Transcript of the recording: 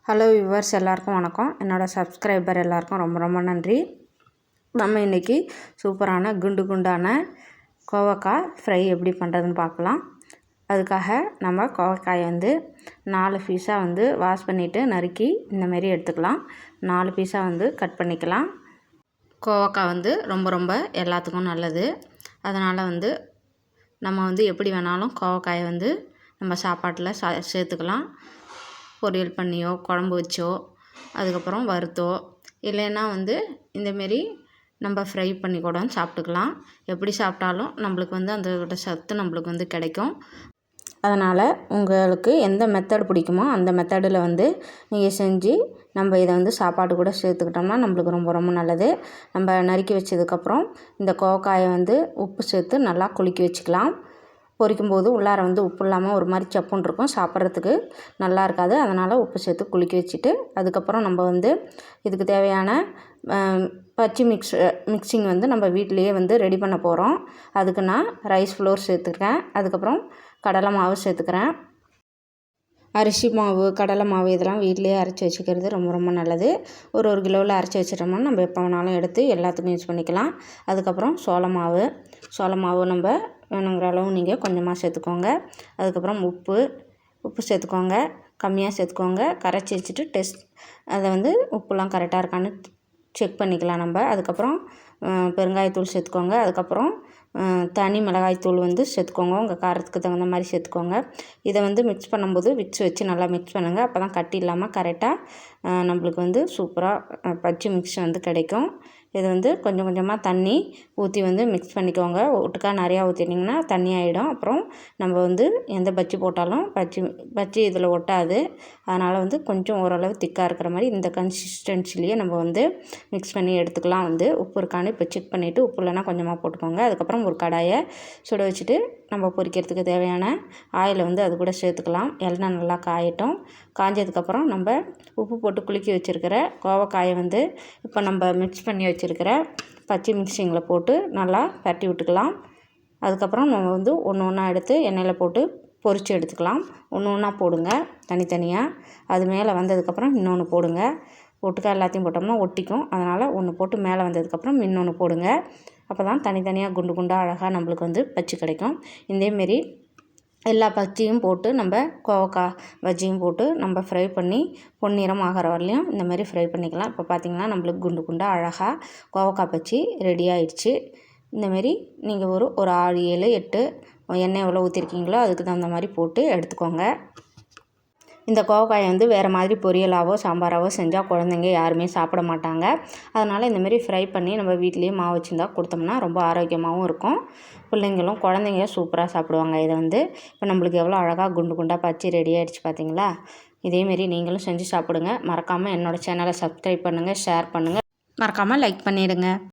Hello viewers, எல்லாருக்கும் வணக்கம். என்னோடய சப்ஸ்கிரைபர் எல்லாருக்கும் ரொம்ப ரொம்ப நன்றி. நம்ம இன்றைக்கி சூப்பரான குண்டான கோவக்காய் ஃப்ரை எப்படி பண்ணுறதுன்னு பார்க்கலாம். அதுக்காக நம்ம கோவக்காயை 4 பீஸாக வாஷ் பண்ணிவிட்டு நறுக்கி இந்தமாரி எடுத்துக்கலாம். 4 பீஸாக கட் பண்ணிக்கலாம். கோவக்காய் ரொம்ப ரொம்ப எல்லாத்துக்கும் நல்லது. அதனால் நம்ம எப்படி வேணாலும் கோவக்காயை நம்ம சாப்பாட்டில் சேர்த்துக்கலாம். பொரியல் பண்ணியோ, குழம்பு வச்சோ, அதுக்கப்புறம் வறுத்தோ, இல்லைன்னா இந்தமாரி நம்ம ஃப்ரை பண்ணி கூட சாப்பிட்டுக்கலாம். எப்படி சாப்பிட்டாலும் நம்மளுக்கு அந்த சத்து நம்மளுக்கு கிடைக்கும். அதனால் உங்களுக்கு எந்த மெத்தட் பிடிக்குமோ அந்த மெத்தடில் நீங்கள் செஞ்சு நம்ம இதை சாப்பாடு கூட சேர்த்துக்கிட்டோம்னா நம்மளுக்கு ரொம்ப ரொம்ப நல்லது. நம்ம நறுக்கி வச்சதுக்கப்புறம் இந்த கோவக்காயை உப்பு சேர்த்து நல்லா குலுக்கி வச்சுக்கலாம். பொரிக்கும்போது உள்ளார உப்பு இல்லாமல் ஒரு மாதிரி சப்புன்னு இருக்கும், சாப்பிட்றதுக்கு நல்லா இருக்காது. அதனால் உப்பு சேர்த்து குலுக்கி வச்சுட்டு அதுக்கப்புறம் நம்ம இதுக்கு தேவையான பச்சி மிக்சிங் நம்ம வீட்டிலையே ரெடி பண்ண போகிறோம். அதுக்கு நான் ரைஸ் ஃப்ளோர் சேர்த்துக்கிறேன். அதுக்கப்புறம் கடலை மாவு சேர்த்துக்கிறேன். அரிசி மாவு, கடலை மாவு இதெல்லாம் வீட்டிலையே அரைச்சி வச்சுக்கிறது ரொம்ப ரொம்ப நல்லது. ஒரு கிலோவில் அரைச்சி வச்சிட்டோம்னா நம்ம எப்போ வேணாலும் எடுத்து எல்லாத்துக்கும் யூஸ் பண்ணிக்கலாம். அதுக்கப்புறம் சோள மாவு நம்ம வேணுங்கிற அளவு நீங்கள் கொஞ்சமாக சேர்த்துக்கோங்க. அதுக்கப்புறம் உப்பு சேர்த்துக்கோங்க. கம்மியாக சேர்த்துக்கோங்க. கரைச்சி வச்சுட்டு அதை உப்புலாம் கரெக்டாக இருக்கான்னு செக் பண்ணிக்கலாம் நம்ம. அதுக்கப்புறம் பெருங்காயத்தூள் சேர்த்துக்கோங்க. அதுக்கப்புறம் தனி மிளகாய்த்தூள் சேர்த்துக்கோங்க. உங்கள் காரத்துக்கு தகுந்த மாதிரி சேர்த்துக்கோங்க. இதை மிக்ஸ் பண்ணும்போது விக்ஸ் வச்சு நல்லா மிக்ஸ் பண்ணுங்கள். அப்போ தான் கட்டி இல்லாமல் கரெக்டாக நம்மளுக்கு சூப்பராக பச்சி மிக்ஸ் கிடைக்கும். இது கொஞ்சம் கொஞ்சமாக தண்ணி ஊற்றி மிக்ஸ் பண்ணிக்கோங்க. ஒட்டுக்கா நிறையா ஊற்றிட்டிங்கன்னா தண்ணி ஆகிடும். அப்புறம் நம்ம எந்த பச்சி போட்டாலும் பச்சி இதில் ஒட்டாது. அதனால் கொஞ்சம் ஓரளவு திக்காக இருக்கிற மாதிரி இந்த கன்சிஸ்டன்சிலேயே நம்ம மிக்ஸ் பண்ணி எடுத்துக்கலாம். உப்பு இருக்கான்னு இப்போ செக் பண்ணிவிட்டு உப்பு இல்லைன்னா கொஞ்சமாக போட்டுக்கோங்க. அதுக்கப்புறம் ஒரு கடாயை சுட வச்சுட்டு நம்ம பொரிக்கிறதுக்கு தேவையான ஆயிலை அது கூட சேர்த்துக்கலாம். எண்ணெய் நல்லா காயட்டும். காஞ்சதுக்கப்புறம் நம்ம உப்பு போட்டு குலுக்கி வச்சுருக்கிற கோவக்காயை இப்போ நம்ம மிக்ஸ் பண்ணி வச்சுருக்கிற பச்சை மிக்சிங்கில் போட்டு நல்லா பரட்டி விட்டுக்கலாம். அதுக்கப்புறம் நம்ம ஒன்று ஒன்றா எடுத்து எண்ணெயில் போட்டு பொரித்து எடுத்துக்கலாம். ஒன்று ஒன்றா போடுங்க தனித்தனியாக. அது மேலே வந்ததுக்கப்புறம் இன்னொன்று போடுங்க. ஒட்டுக்கா எல்லாத்தையும் போட்டோம்னா ஒட்டிக்கும். அதனால் ஒன்று போட்டு மேலே வந்ததுக்கப்புறம் இன்னொன்று போடுங்க. அப்போ தான் தனித்தனியாக குண்டாக அழகாக நம்மளுக்கு பச்சி கிடைக்கும். இதேமாரி எல்லா பச்சியும் போட்டு நம்ம கோவக்காய் பஜ்ஜியும் போட்டு நம்ம ஃப்ரை பண்ணி பொன்னிறம் ஆகிற வரலையும் இந்தமாரி ஃப்ரை பண்ணிக்கலாம். இப்போ பார்த்திங்கன்னா நம்மளுக்கு குண்டாக அழகாக கோவக்காய் பச்சி ரெடி ஆகிடுச்சு. இந்தமாரி நீங்கள் ஒரு 6, 7, 8 எண்ணெய் எவ்வளோ ஊற்றிருக்கீங்களோ அதுக்கு தகுந்த மாதிரி போட்டு எடுத்துக்கோங்க. இந்த கோவக்காயை வேறு மாதிரி பொரியலாவோ சாம்பாராவோ செஞ்சால் குழந்தைங்க யாருமே சாப்பிட மாட்டாங்க. அதனால் இந்தமாரி ஃப்ரை பண்ணி நம்ம வீட்லேயே மாவு வச்சுருந்தா கொடுத்தோம்னா ரொம்ப ஆரோக்கியமாகவும் இருக்கும். பிள்ளைங்களும் குழந்தைங்க சூப்பராக சாப்பிடுவாங்க. இதை இப்போ நம்மளுக்கு எவ்வளோ அழகாக குண்டாக பச்சி ரெடி ஆகிடுச்சு பார்த்தீங்களா? இதேமாரி நீங்களும் செஞ்சு சாப்பிடுங்க. மறக்காமல் என்னோடய சேனலை சப்ஸ்கிரைப் பண்ணுங்கள், ஷேர் பண்ணுங்கள், மறக்காமல் லைக் பண்ணிவிடுங்க.